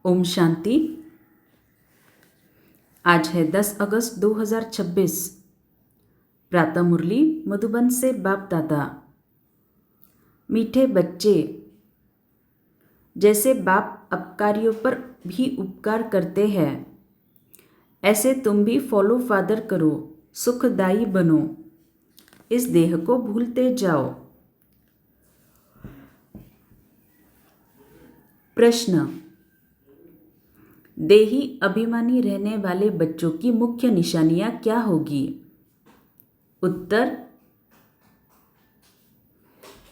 ओम शांति। आज है 10 अगस्त 2026। प्रातः मुरली मधुबन से बाप दादा। मीठे बच्चे, जैसे बाप अपकारियों पर भी उपकार करते हैं, ऐसे तुम भी फॉलो फादर करो, सुखदायी बनो, इस देह को भूलते जाओ। प्रश्न: देही अभिमानी रहने वाले बच्चों की मुख्य निशानियां क्या होगी? उत्तर: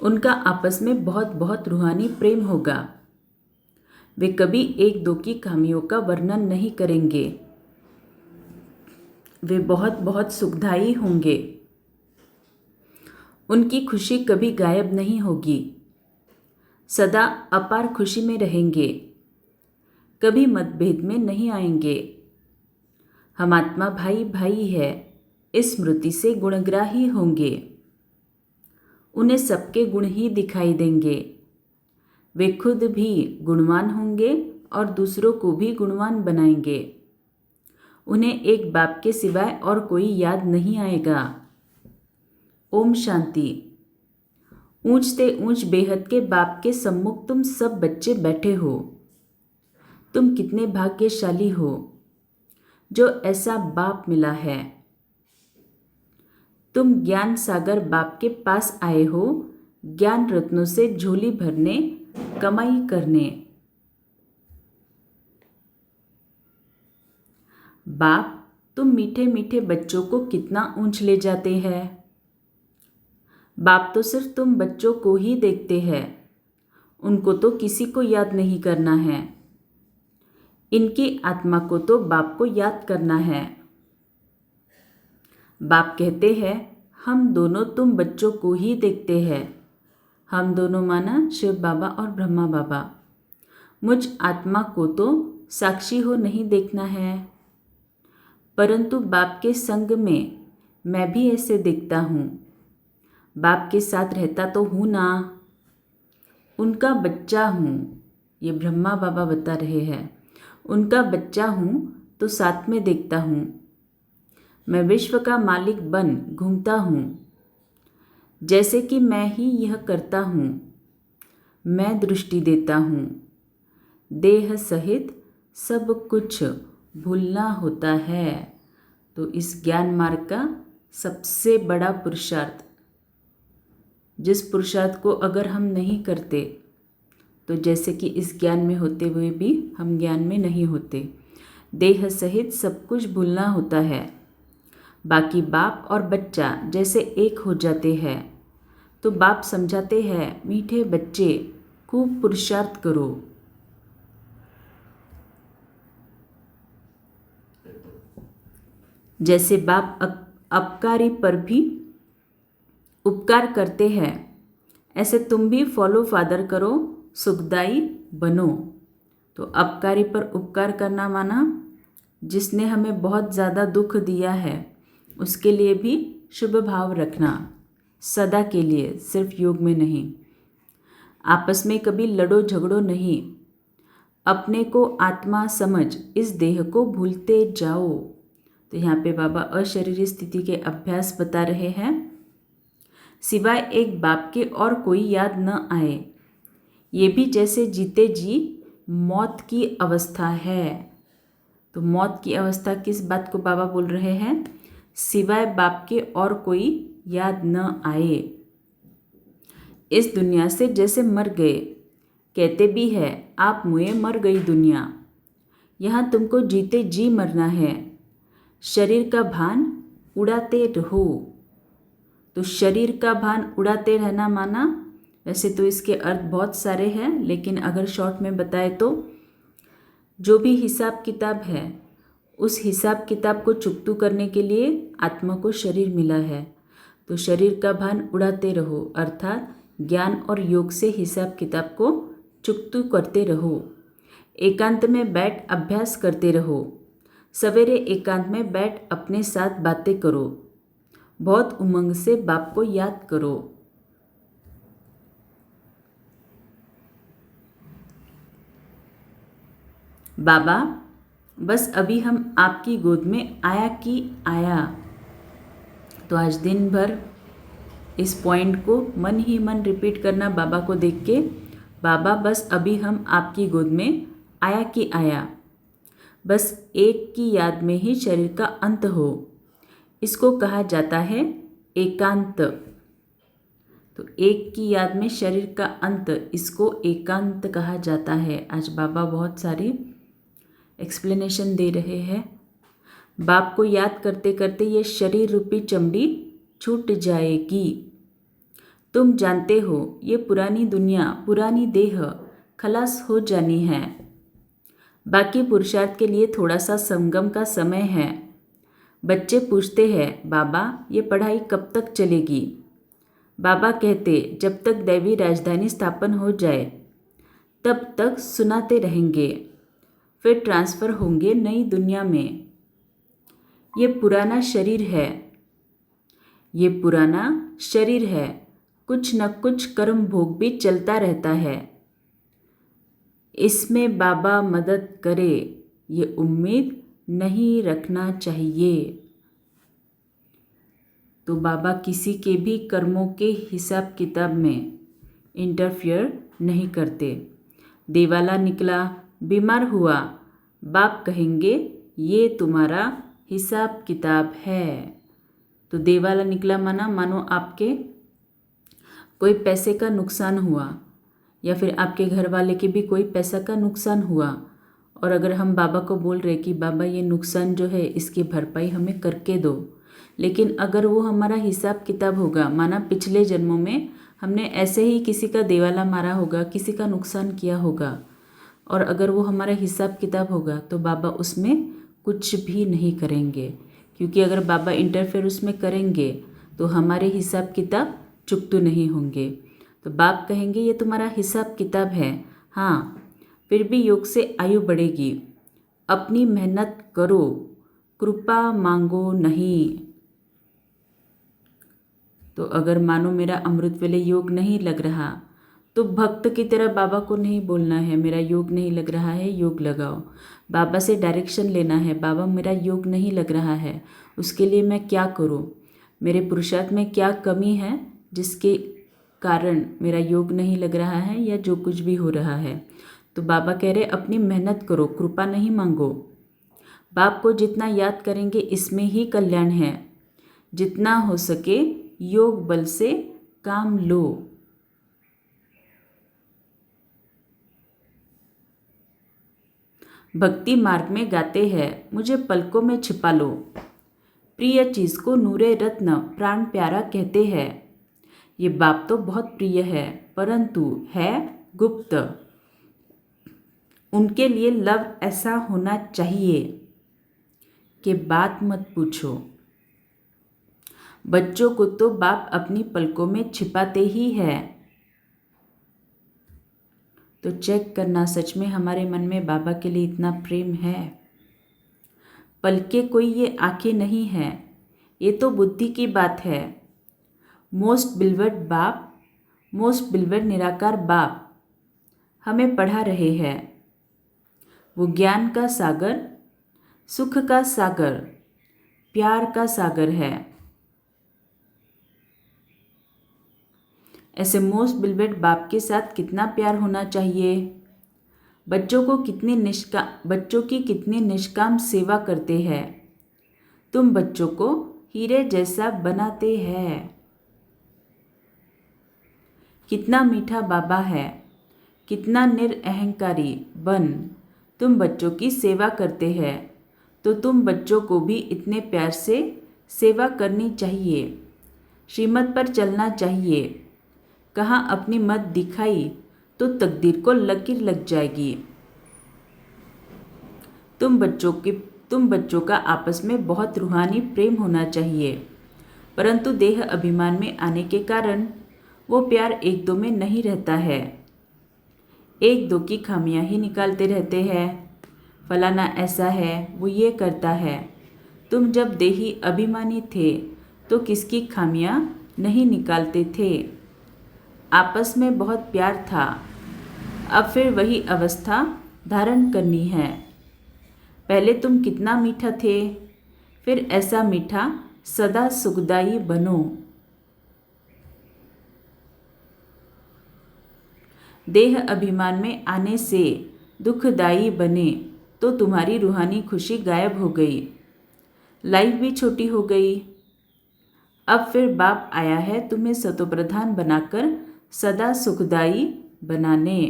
उनका आपस में बहुत बहुत रूहानी प्रेम होगा। वे कभी एक दो की खामियों का वर्णन नहीं करेंगे। वे बहुत बहुत सुखदायी होंगे। उनकी खुशी कभी गायब नहीं होगी। सदा अपार खुशी में रहेंगे। कभी मतभेद में नहीं आएंगे। हम आत्मा भाई भाई है, इस स्मृति से गुणग्राही होंगे। उन्हें सबके गुण ही दिखाई देंगे। वे खुद भी गुणवान होंगे और दूसरों को भी गुणवान बनाएंगे। उन्हें एक बाप के सिवाय और कोई याद नहीं आएगा। ओम शांति। ऊंच से ऊंच बेहद के बाप के सम्मुख तुम सब बच्चे बैठे हो। तुम कितने भाग्यशाली हो जो ऐसा बाप मिला है। तुम ज्ञान सागर बाप के पास आए हो, ज्ञान रत्नों से झोली भरने, कमाई करने। बाप तुम मीठे मीठे बच्चों को कितना ऊंच ले जाते हैं। बाप तो सिर्फ तुम बच्चों को ही देखते हैं, उनको तो किसी को याद नहीं करना है। इनकी आत्मा को तो बाप को याद करना है। बाप कहते हैं, हम दोनों तुम बच्चों को ही देखते हैं। हम दोनों माना शिव बाबा और ब्रह्मा बाबा। मुझ आत्मा को तो साक्षी हो नहीं देखना है, परंतु बाप के संग में मैं भी ऐसे दिखता हूँ। बाप के साथ रहता तो हूँ ना, उनका बच्चा हूँ। ये ब्रह्मा बाबा बता रहे हैं, उनका बच्चा हूँ तो साथ में देखता हूँ। मैं विश्व का मालिक बन घूमता हूँ, जैसे कि मैं ही यह करता हूँ। मैं दृष्टि देता हूँ। देह सहित सब कुछ भूलना होता है। तो इस ज्ञान मार्ग का सबसे बड़ा पुरुषार्थ, जिस पुरुषार्थ को अगर हम नहीं करते तो जैसे कि इस ज्ञान में होते हुए भी हम ज्ञान में नहीं होते। देह सहित सब कुछ भूलना होता है। बाकी बाप और बच्चा जैसे एक हो जाते हैं तो बाप समझाते हैं, मीठे बच्चे खूब पुरुषार्थ करो। जैसे बाप अपकारी पर भी उपकार करते हैं, ऐसे तुम भी फॉलो फादर करो, सुखदायी बनो। तो अपकारी पर उपकार करना माना जिसने हमें बहुत ज़्यादा दुख दिया है उसके लिए भी शुभ भाव रखना, सदा के लिए, सिर्फ योग में नहीं। आपस में कभी लड़ो झगड़ो नहीं। अपने को आत्मा समझ इस देह को भूलते जाओ। तो यहाँ पे बाबा अशरीरी स्थिति के अभ्यास बता रहे हैं। सिवाय एक बाप के और कोई याद न आए, ये भी जैसे जीते जी मौत की अवस्था है। तो मौत की अवस्था किस बात को बाबा बोल रहे हैं? सिवाय बाप के और कोई याद न आए, इस दुनिया से जैसे मर गए। कहते भी है, आप मुए मर गई दुनिया। यहाँ तुमको जीते जी मरना है। शरीर का भान उड़ाते रहो। तो शरीर का भान उड़ाते रहना माना, वैसे तो इसके अर्थ बहुत सारे हैं, लेकिन अगर शॉर्ट में बताए तो जो भी हिसाब किताब है उस हिसाब किताब को चुकतू करने के लिए आत्मा को शरीर मिला है। तो शरीर का भान उड़ाते रहो, अर्थात ज्ञान और योग से हिसाब किताब को चुकतू करते रहो। एकांत में बैठ अभ्यास करते रहो। सवेरे एकांत में बैठ अपने साथ बातें करो। बहुत उमंग से बाप को याद करो। बाबा बस अभी हम आपकी गोद में आया कि आया। तो आज दिन भर इस पॉइंट को मन ही मन रिपीट करना बाबा को देख के। बाबा बस अभी हम आपकी गोद में आया कि आया। बस एक की याद में ही शरीर का अंत हो, इसको कहा जाता है एकांत। तो एक की याद में शरीर का अंत, इसको एकांत कहा जाता है। आज बाबा बहुत सारी एक्सप्लेनेशन दे रहे हैं। बाप को याद करते करते ये शरीर रूपी चमड़ी छूट जाएगी। तुम जानते हो ये पुरानी दुनिया, पुरानी देह खलास हो जानी है। बाकी पुरुषार्थ के लिए थोड़ा सा संगम का समय है। बच्चे पूछते हैं, बाबा ये पढ़ाई कब तक चलेगी? बाबा कहते, जब तक दैवी राजधानी स्थापन हो जाए तब तक सुनाते रहेंगे, फिर ट्रांसफ़र होंगे नई दुनिया में। ये पुराना शरीर है, ये पुराना शरीर है, कुछ न कुछ कर्म भोग भी चलता रहता है। इसमें बाबा मदद करे, ये उम्मीद नहीं रखना चाहिए। तो बाबा किसी के भी कर्मों के हिसाब किताब में इंटरफियर नहीं करते। देवाला निकला, बीमार हुआ, बाप कहेंगे ये तुम्हारा हिसाब किताब है। तो देवाला निकला मानो आपके कोई पैसे का नुकसान हुआ, या फिर आपके घर वाले के भी कोई पैसा का नुकसान हुआ, और अगर हम बाबा को बोल रहे कि बाबा ये नुकसान जो है इसकी भरपाई हमें करके दो, लेकिन अगर वो हमारा हिसाब किताब होगा, माना पिछले जन्मों में हमने ऐसे ही किसी का देवाला मारा होगा, किसी का नुकसान किया होगा, और अगर वो हमारा हिसाब किताब होगा तो बाबा उसमें कुछ भी नहीं करेंगे। क्योंकि अगर बाबा इंटरफेयर उसमें करेंगे तो हमारे हिसाब किताब चुकतू नहीं होंगे। तो बाप कहेंगे ये तुम्हारा हिसाब किताब है, हाँ फिर भी योग से आयु बढ़ेगी, अपनी मेहनत करो, कृपा मांगो नहीं। तो अगर मानो मेरा अमृत वेले योग नहीं लग रहा तो भक्त की तरह बाबा को नहीं बोलना है मेरा योग नहीं लग रहा है, योग लगाओ। बाबा से डायरेक्शन लेना है, बाबा मेरा योग नहीं लग रहा है, उसके लिए मैं क्या करूं, मेरे पुरुषार्थ में क्या कमी है जिसके कारण मेरा योग नहीं लग रहा है, या जो कुछ भी हो रहा है। तो बाबा कह रहे अपनी मेहनत करो, कृपा नहीं मांगो। बाप को जितना याद करेंगे इसमें ही कल्याण है। जितना हो सके योग बल से काम लो। भक्ति मार्ग में गाते हैं, मुझे पलकों में छिपा लो, प्रिय चीज़ को नूरे रत्न प्राण प्यारा कहते हैं। ये बाप तो बहुत प्रिय है, परंतु है गुप्त। उनके लिए लव ऐसा होना चाहिए कि बात मत पूछो। बच्चों को तो बाप अपनी पलकों में छिपाते ही है। तो चेक करना सच में हमारे मन में बाबा के लिए इतना प्रेम है। पलके कोई ये आंखें नहीं है, ये तो बुद्धि की बात है। मोस्ट बिलवर्ड बाप, मोस्ट बिलवर्ड निराकार बाप हमें पढ़ा रहे हैं। वो ज्ञान का सागर, सुख का सागर, प्यार का सागर है। ऐसे मोस्ट बिलवर्ड बाप के साथ कितना प्यार होना चाहिए। बच्चों की कितनी निष्काम सेवा करते हैं। तुम बच्चों को हीरे जैसा बनाते हैं। कितना मीठा बाबा है, कितना निरअहंकारी बन तुम बच्चों की सेवा करते हैं। तो तुम बच्चों को भी इतने प्यार से सेवा करनी चाहिए, श्रीमत पर चलना चाहिए। कहाँ अपनी मत दिखाई तो तकदीर को लकीर लग जाएगी। तुम बच्चों का आपस में बहुत रूहानी प्रेम होना चाहिए, परंतु देह अभिमान में आने के कारण वो प्यार एक दो में नहीं रहता है। एक दो की खामियां ही निकालते रहते हैं। फलाना ऐसा है, वो ये करता है। तुम जब देही अभिमानी थे तो किसकी खामियां नहीं निकालते थे। आपस में बहुत प्यार था। अब फिर वही अवस्था धारण करनी है। पहले तुम कितना मीठा थे, फिर ऐसा मीठा सदा सुखदाई बनो। देह अभिमान में आने से दुखदाई बने तो तुम्हारी रूहानी खुशी गायब हो गई, लाइफ भी छोटी हो गई। अब फिर बाप आया है तुम्हें सतोप्रधान बनाकर सदा सुखदाई बनाने।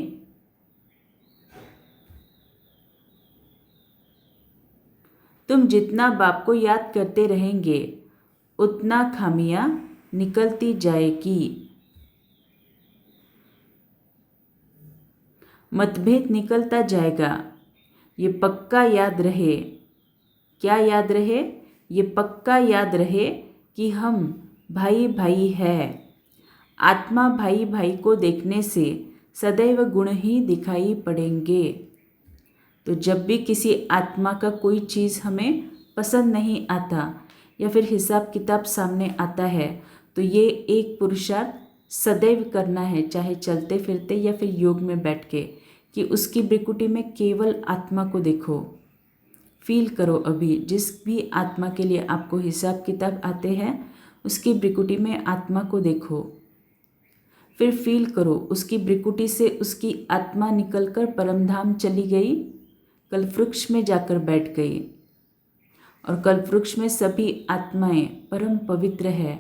तुम जितना बाप को याद करते रहेंगे उतना खामियां निकलती जाएगी। मतभेद निकलता जाएगा, ये पक्का याद रहे। क्या याद रहे? ये पक्का याद रहे कि हम भाई भाई है। आत्मा भाई भाई को देखने से सदैव गुण ही दिखाई पड़ेंगे। तो जब भी किसी आत्मा का कोई चीज़ हमें पसंद नहीं आता या फिर हिसाब किताब सामने आता है, तो ये एक पुरुषार्थ सदैव करना है, चाहे चलते फिरते या फिर योग में बैठ के, कि उसकी भ्रिकुटी में केवल आत्मा को देखो। फील करो, अभी जिस भी आत्मा के लिए आपको हिसाब किताब आते हैं उसकी भ्रिकुटी में आत्मा को देखो। फिर फील करो उसकी भ्रिकुटी से उसकी आत्मा निकलकर परमधाम चली गई, कल्पवृक्ष में जाकर बैठ गई। और कल्पवृक्ष में सभी आत्माएं परम पवित्र है।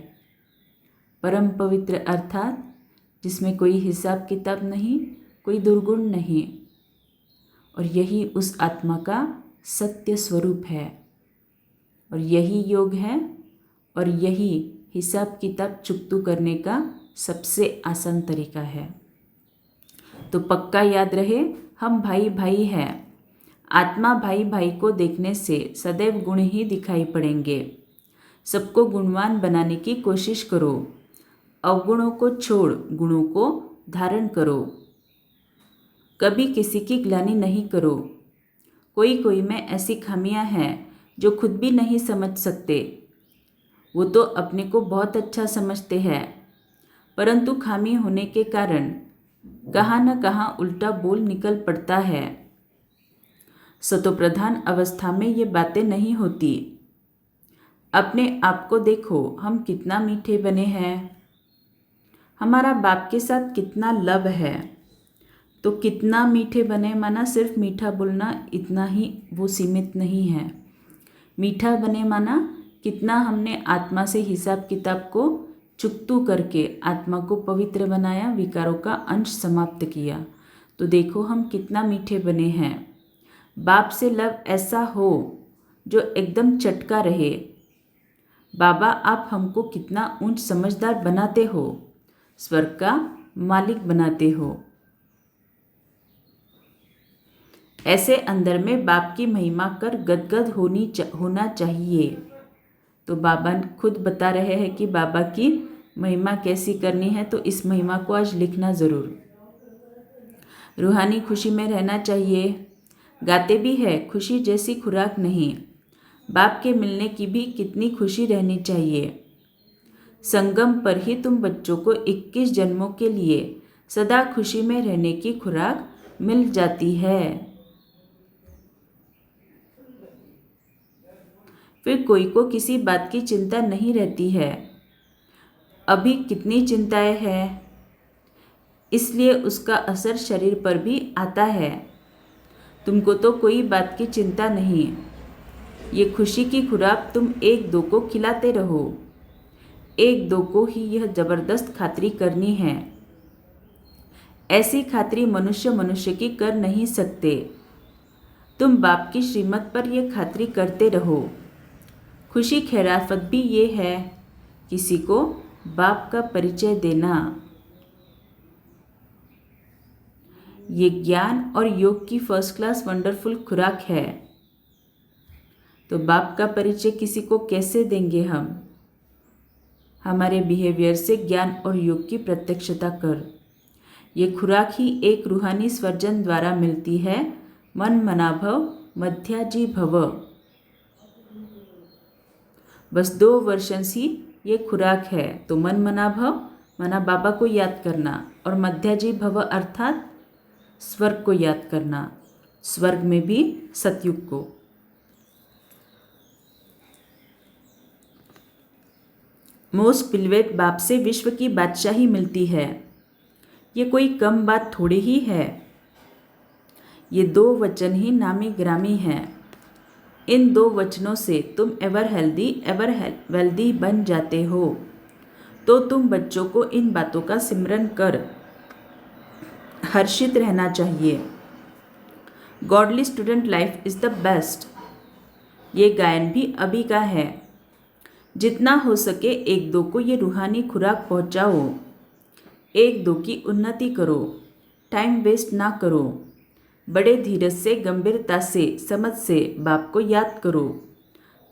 परम पवित्र अर्थात जिसमें कोई हिसाब किताब नहीं, कोई दुर्गुण नहीं। और यही उस आत्मा का सत्य स्वरूप है और यही योग है और यही हिसाब किताब चुकतू करने का सबसे आसान तरीका है। तो पक्का याद रहे, हम भाई भाई हैं। आत्मा भाई भाई को देखने से सदैव गुण ही दिखाई पड़ेंगे। सबको गुणवान बनाने की कोशिश करो। अवगुणों को छोड़ गुणों को धारण करो। कभी किसी की ग्लानि नहीं करो। कोई में ऐसी खामियां हैं जो खुद भी नहीं समझ सकते। वो तो अपने को बहुत अच्छा समझते हैं, परंतु खामी होने के कारण कहाँ न कहाँ उल्टा बोल निकल पड़ता है। सतोप्रधान अवस्था में ये बातें नहीं होती। अपने आप को देखो, हम कितना मीठे बने हैं। हमारा बाप के साथ कितना लव है। तो कितना मीठे बने माना सिर्फ मीठा बोलना इतना ही वो सीमित नहीं है। मीठा बने माना कितना हमने आत्मा से हिसाब किताब को चुकतू करके आत्मा को पवित्र बनाया, विकारों का अंश समाप्त किया। तो देखो हम कितना मीठे बने हैं। बाप से लव ऐसा हो जो एकदम चटका रहे। बाबा आप हमको कितना ऊंच समझदार बनाते हो, स्वर्ग का मालिक बनाते हो। ऐसे अंदर में बाप की महिमा कर गदगद होना चाहिए। तो बाबा खुद बता रहे हैं कि बाबा की महिमा कैसी करनी है, तो इस महिमा को आज लिखना ज़रूर। रूहानी खुशी में रहना चाहिए। गाते भी है खुशी जैसी खुराक नहीं। बाप के मिलने की भी कितनी खुशी रहनी चाहिए। संगम पर ही तुम बच्चों को 21 जन्मों के लिए सदा खुशी में रहने की खुराक मिल जाती है। फिर कोई को किसी बात की चिंता नहीं रहती है। अभी कितनी चिंताएं हैं, इसलिए उसका असर शरीर पर भी आता है। तुमको तो कोई बात की चिंता नहीं। ये खुशी की खुराक तुम एक दो को खिलाते रहो। एक दो को ही यह जबरदस्त खातिरी करनी है। ऐसी खातिरी मनुष्य की कर नहीं सकते। तुम बाप की श्रीमत पर यह खातिरी करते रहो। खुशी खैराफत भी ये है किसी को बाप का परिचय देना। ये ज्ञान और योग की फर्स्ट क्लास वंडरफुल खुराक है। तो बाप का परिचय किसी को कैसे देंगे हम? हमारे बिहेवियर से ज्ञान और योग की प्रत्यक्षता कर। ये खुराक ही एक रूहानी स्वर्जन द्वारा मिलती है। मन मना भव मध्याजी भव। बस 2 वर्षंस ही ये खुराक है। तो मन मना भव मना बाबा को याद करना और मध्याजी भव अर्थात स्वर्ग को याद करना, स्वर्ग में भी सतयुग को। मोस्ट पिलवेट बाप से विश्व की बादशाही मिलती है। ये कोई कम बात थोड़ी ही है। ये 2 वचन ही नामी ग्रामी हैं। इन 2 वचनों से तुम एवर हेल्दी एवर वेल्दी बन जाते हो। तो तुम बच्चों को इन बातों का सिमरन कर हर्षित रहना चाहिए। Godly student life is the best. ये गायन भी अभी का है। जितना हो सके 1-2 को ये रूहानी खुराक पहुंचाओ। 1-2 की उन्नति करो। टाइम वेस्ट ना करो। बड़े धीरज से, गंभीरता से, समझ से बाप को याद करो।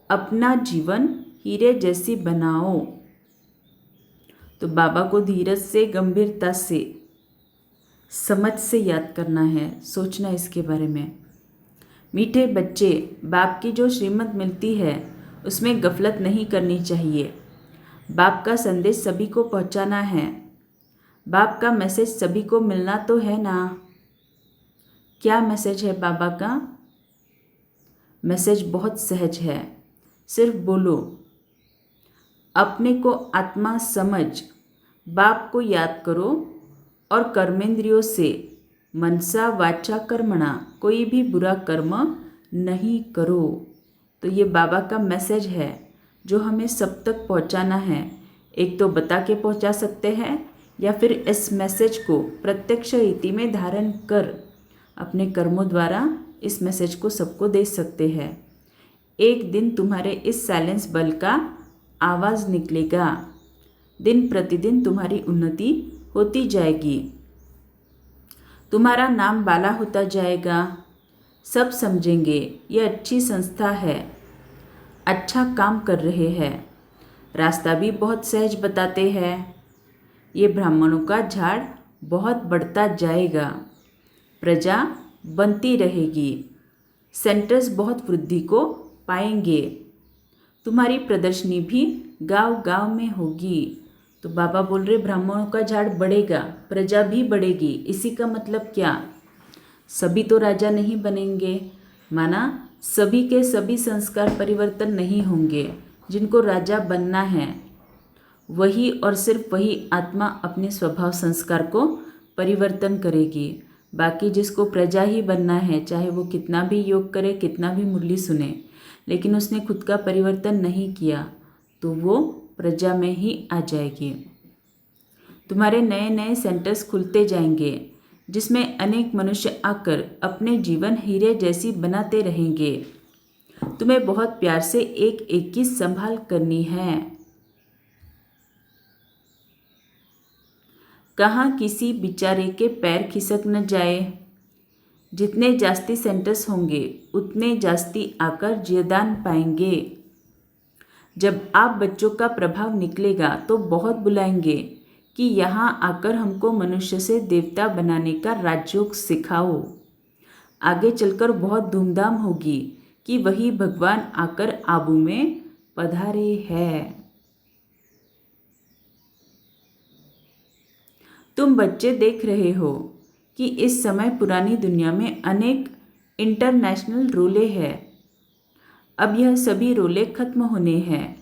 अपना जीवन हीरे जैसी बनाओ। तो बाबा को धीरज से, गंभीरता से, समझ से याद करना है, सोचना इसके बारे में। मीठे बच्चे, बाप की जो श्रीमत मिलती है उसमें गफलत नहीं करनी चाहिए। बाप का संदेश सभी को पहुंचाना है। बाप का मैसेज सभी को मिलना तो है ना। क्या मैसेज है बाबा का? मैसेज बहुत सहज है। सिर्फ बोलो। अपने को आत्मा समझ बाप को याद करो और कर्मेंद्रियों से मनसा वाचा कर्मणा कोई भी बुरा कर्म नहीं करो। तो ये बाबा का मैसेज है जो हमें सब तक पहुंचाना है। एक तो बता के पहुंचा सकते हैं या फिर इस मैसेज को प्रत्यक्ष रीति में धारण कर अपने कर्मों द्वारा इस मैसेज को सबको दे सकते हैं। एक दिन तुम्हारे इस साइलेंस बल का आवाज़ निकलेगा। दिन प्रतिदिन तुम्हारी उन्नति होती जाएगी। तुम्हारा नाम बाला होता जाएगा। सब समझेंगे ये अच्छी संस्था है, अच्छा काम कर रहे हैं। रास्ता भी बहुत सहज बताते हैं। ये ब्राह्मणों का झाड़ बहुत बढ़ता जाएगा। प्रजा बनती रहेगी। सेंटर्स बहुत वृद्धि को पाएंगे। तुम्हारी प्रदर्शनी भी गांव-गांव में होगी। तो बाबा बोल रहे ब्राह्मणों का झाड़ बढ़ेगा, प्रजा भी बढ़ेगी। इसी का मतलब क्या? सभी तो राजा नहीं बनेंगे। माना सभी के सभी संस्कार परिवर्तन नहीं होंगे। जिनको राजा बनना है वही और सिर्फ वही आत्मा अपने स्वभाव संस्कार को परिवर्तन करेगी। बाकी जिसको प्रजा ही बनना है, चाहे वो कितना भी योग करे, कितना भी मुरली सुने, लेकिन उसने खुद का परिवर्तन नहीं किया तो वो प्रजा में ही आ जाएगी। तुम्हारे नए नए सेंटर्स खुलते जाएंगे जिसमें अनेक मनुष्य आकर अपने जीवन हीरे जैसी बनाते रहेंगे। तुम्हें बहुत प्यार से एक एक की संभाल करनी है। कहाँ किसी बेचारे के पैर खिसक न जाए। जितने जास्ती सेंटर्स होंगे उतने जास्ती आकर जीवदान पाएंगे। जब आप बच्चों का प्रभाव निकलेगा तो बहुत बुलाएंगे कि यहाँ आकर हमको मनुष्य से देवता बनाने का राजयोग सिखाओ। आगे चलकर बहुत धूमधाम होगी कि वही भगवान आकर आबू में पधारे हैं। तुम बच्चे देख रहे हो कि इस समय पुरानी दुनिया में अनेक इंटरनेशनल रोले हैं। अब यह सभी रोले खत्म होने हैं।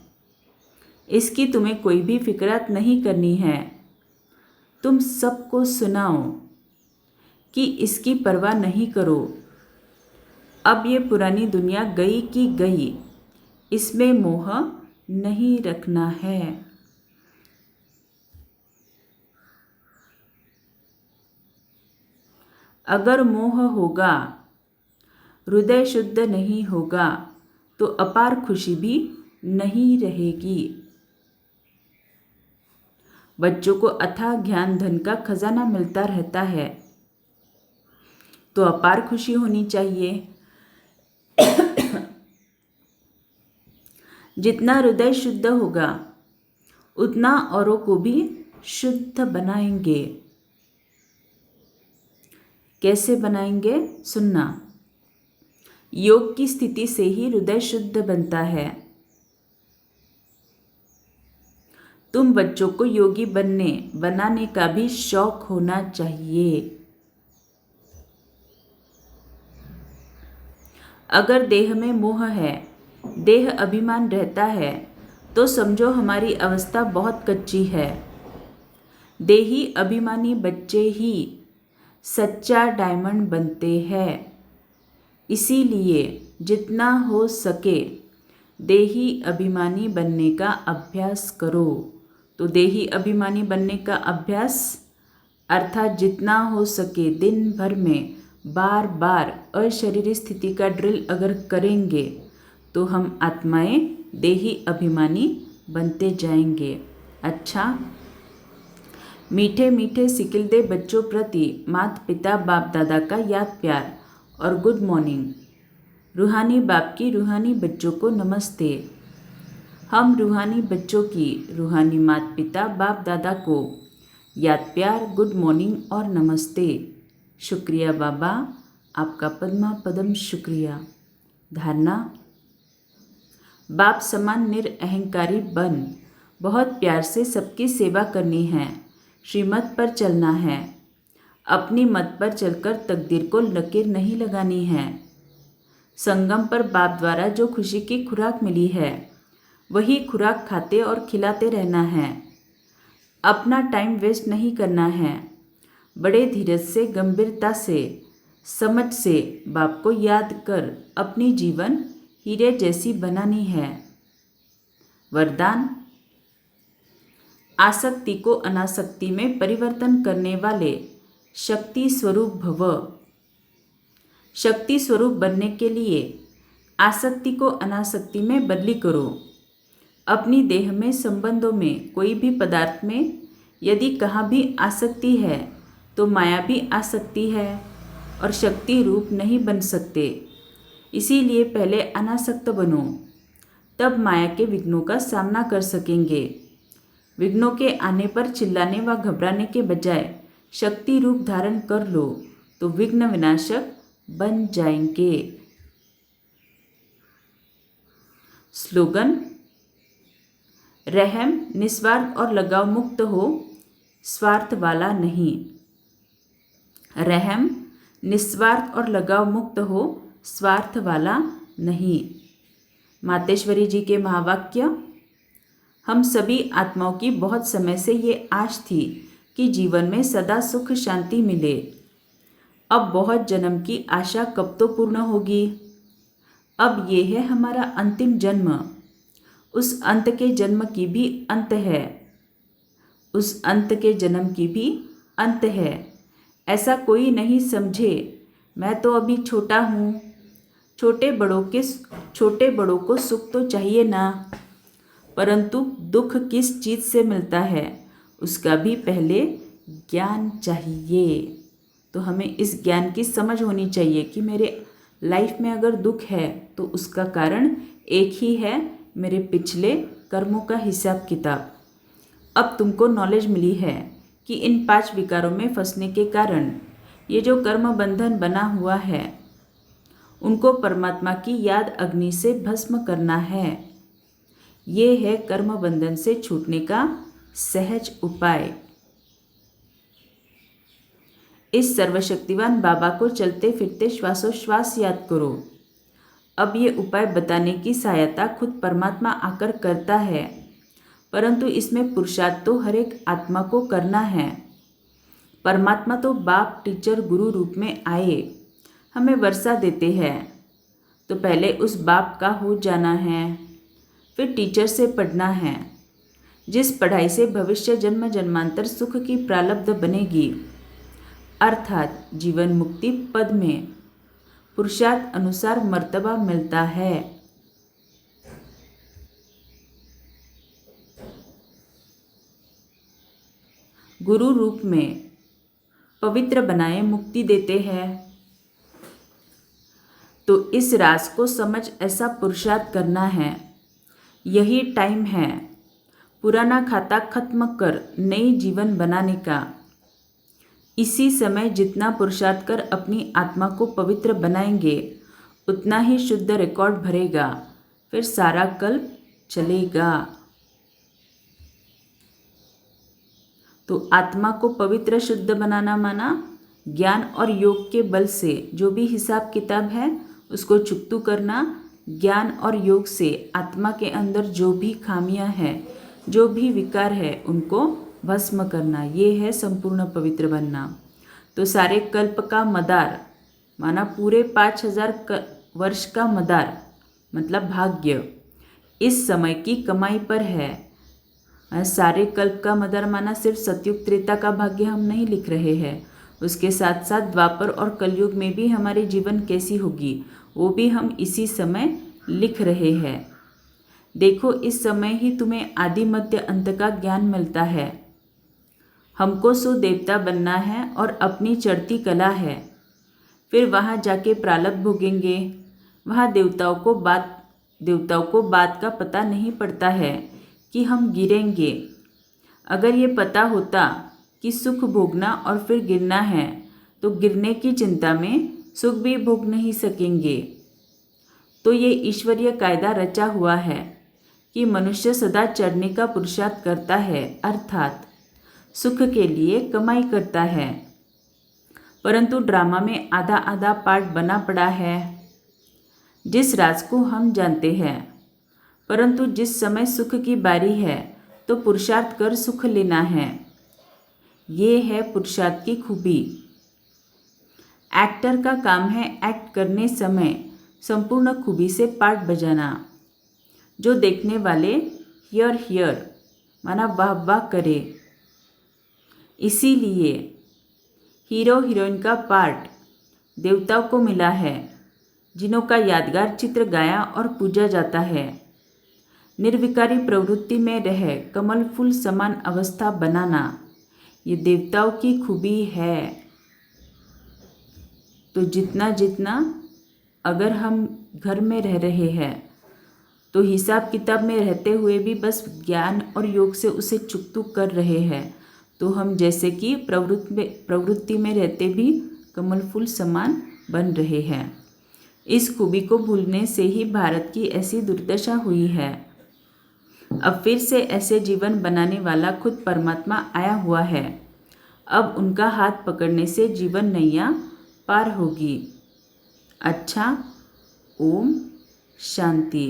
इसकी तुम्हें कोई भी फिक्रात नहीं करनी है। तुम सबको सुनाओ कि इसकी परवाह नहीं करो। अब ये पुरानी दुनिया गई की गई, इसमें मोह नहीं रखना है। अगर मोह होगा, हृदय शुद्ध नहीं होगा तो अपार खुशी भी नहीं रहेगी। बच्चों को अथाह ज्ञान धन का खजाना मिलता रहता है तो अपार खुशी होनी चाहिए। जितना हृदय शुद्ध होगा उतना औरों को भी शुद्ध बनाएंगे। कैसे बनाएंगे? सुनना। योग की स्थिति से ही हृदय शुद्ध बनता है। तुम बच्चों को योगी बनाने का भी शौक होना चाहिए। अगर देह में मोह है, देह अभिमान रहता है तो समझो हमारी अवस्था बहुत कच्ची है। देही अभिमानी बच्चे ही सच्चा डायमंड बनते हैं। इसीलिए जितना हो सके देही अभिमानी बनने का अभ्यास करो। तो देही अभिमानी बनने का अभ्यास अर्थात जितना हो सके दिन भर में बार बार अशरीरी स्थिति का ड्रिल अगर करेंगे तो हम आत्माएं देही अभिमानी बनते जाएंगे। अच्छा, मीठे मीठे सिकिलदे बच्चों प्रति माता पिता बाप दादा का याद प्यार और गुड मॉर्निंग। रूहानी बाप की रूहानी बच्चों को नमस्ते। हम रूहानी बच्चों की रूहानी माता पिता बाप दादा को याद प्यार, गुड मॉर्निंग और नमस्ते। शुक्रिया बाबा, आपका पद्मा पदम शुक्रिया। धारणा, बाप समान निरअहंकारी बन बहुत प्यार से सबकी सेवा करनी है, श्रीमत पर चलना है, अपनी मत पर चलकर तकदीर को लकीर नहीं लगानी है। संगम पर बाप द्वारा जो खुशी की खुराक मिली है वही खुराक खाते और खिलाते रहना है। अपना टाइम वेस्ट नहीं करना है। बड़े धीरज से, गंभीरता से, समझ से बाप को याद कर अपनी जीवन हीरे जैसी बनानी है। वरदान, आसक्ति को अनासक्ति में परिवर्तन करने वाले शक्ति स्वरूप भव। शक्ति स्वरूप बनने के लिए आसक्ति को अनासक्ति में बदली करो। अपनी देह में, संबंधों में, कोई भी पदार्थ में यदि कहाँ भी आसक्ति है तो माया भी आ सकती है और शक्ति रूप नहीं बन सकते। इसीलिए पहले अनासक्त बनो, तब माया के विघ्नों का सामना कर सकेंगे। विघ्नों के आने पर चिल्लाने व घबराने के बजाय शक्ति रूप धारण कर लो तो विघ्न विनाशक बन जाएंगे। स्लोगन, रहम निस्वार्थ और लगाव मुक्त हो, स्वार्थ वाला नहीं। रहम निस्वार्थ और लगाव मुक्त हो, स्वार्थ वाला नहीं। मातेश्वरी जी के महावाक्य, हम सभी आत्माओं की बहुत समय से ये आश थी कि जीवन में सदा सुख शांति मिले। अब बहुत जन्म की आशा कब तो पूर्ण होगी। अब ये है हमारा अंतिम जन्म। उस अंत के जन्म की भी अंत है। उस अंत के जन्म की भी अंत है। ऐसा कोई नहीं समझे मैं तो अभी छोटा हूँ। छोटे बड़ों को सुख तो चाहिए ना, परंतु दुख किस चीज़ से मिलता है उसका भी पहले ज्ञान चाहिए। तो हमें इस ज्ञान की समझ होनी चाहिए कि मेरे लाइफ में अगर दुख है तो उसका कारण एक ही है, मेरे पिछले कर्मों का हिसाब किताब। अब तुमको नॉलेज मिली है कि इन 5 विकारों में फंसने के कारण ये जो कर्म बंधन बना हुआ है उनको परमात्मा की याद अग्नि से भस्म करना है। ये है कर्म बंधन से छूटने का सहज उपाय। इस सर्वशक्तिवान बाबा को चलते फिरते श्वासोश्वास याद करो। अब ये उपाय बताने की सहायता खुद परमात्मा आकर करता है, परंतु इसमें पुरुषार्थ तो हर एक आत्मा को करना है। परमात्मा तो बाप, टीचर, गुरु रूप में आए हमें वर्षा देते हैं, तो पहले उस बाप का हो जाना है, फिर टीचर से पढ़ना है। जिस पढ़ाई से भविष्य जन्म जन्मांतर सुख की प्रारब्ध बनेगी, अर्थात जीवन मुक्ति पद में पुरुषार्थ अनुसार मर्तबा मिलता है। गुरु रूप में पवित्र बनाए मुक्ति देते हैं। तो इस राज को समझ ऐसा पुरुषार्थ करना है। यही टाइम है पुराना खाता खत्म कर नई जीवन बनाने का। इसी समय जितना पुरुषार्थ कर अपनी आत्मा को पवित्र बनाएंगे उतना ही शुद्ध रिकॉर्ड भरेगा, फिर सारा कल्प चलेगा। तो आत्मा को पवित्र शुद्ध बनाना माना ज्ञान और योग के बल से जो भी हिसाब किताब है उसको चुकतू करना, ज्ञान और योग से आत्मा के अंदर जो भी खामियां हैं, जो भी विकार है, उनको भस्म करना, ये है संपूर्ण पवित्र बनना। तो सारे कल्प का मदार माना पूरे 5000 वर्ष का मदार मतलब भाग्य इस समय की कमाई पर है। सारे कल्प का मदार माना सिर्फ सतयुग त्रेता का भाग्य हम नहीं लिख रहे हैं, उसके साथ साथ द्वापर और कलयुग में भी हमारे जीवन कैसी होगी वो भी हम इसी समय लिख रहे हैं। देखो, इस समय ही तुम्हें आदि मध्य अंत का ज्ञान मिलता है। हमको सुदेवता बनना है और अपनी चढ़ती कला है। फिर वहाँ जाके प्रारब्ध भोगेंगे। वहाँ देवताओं को बात का पता नहीं पड़ता है कि हम गिरेंगे। अगर ये पता होता कि सुख भोगना और फिर गिरना है तो गिरने की चिंता में सुख भी भोग नहीं सकेंगे। तो ये ईश्वरीय कायदा रचा हुआ है कि मनुष्य सदा चढ़ने का पुरुषार्थ करता है, अर्थात सुख के लिए कमाई करता है। परंतु ड्रामा में आधा आधा पार्ट बना पड़ा है। जिस राज को हम जानते हैं, परंतु जिस समय सुख की बारी है तो पुरुषार्थ कर सुख लेना है। ये है पुरुषार्थ की खूबी। एक्टर का काम है एक्ट करने समय संपूर्ण खूबी से पार्ट बजाना, जो देखने वाले हियर माना वाह वाह करे। इसीलिए हीरो हीरोइन का पार्ट देवताओं को मिला है, जिन्हों का यादगार चित्र गाया और पूजा जाता है। निर्विकारी प्रवृत्ति में रह कमल फूल समान अवस्था बनाना, ये देवताओं की खूबी है। तो जितना जितना अगर हम घर में रह रहे हैं तो हिसाब किताब में रहते हुए भी बस ज्ञान और योग से उसे चुक कर रहे हैं, तो हम जैसे कि प्रवृत्ति में रहते भी कमल फूल समान बन रहे हैं। इस खूबी को भूलने से ही भारत की ऐसी दुर्दशा हुई है। अब फिर से ऐसे जीवन बनाने वाला खुद परमात्मा आया हुआ है। अब उनका हाथ पकड़ने से जीवन नैया पार होगी। अच्छा, ओम शांति।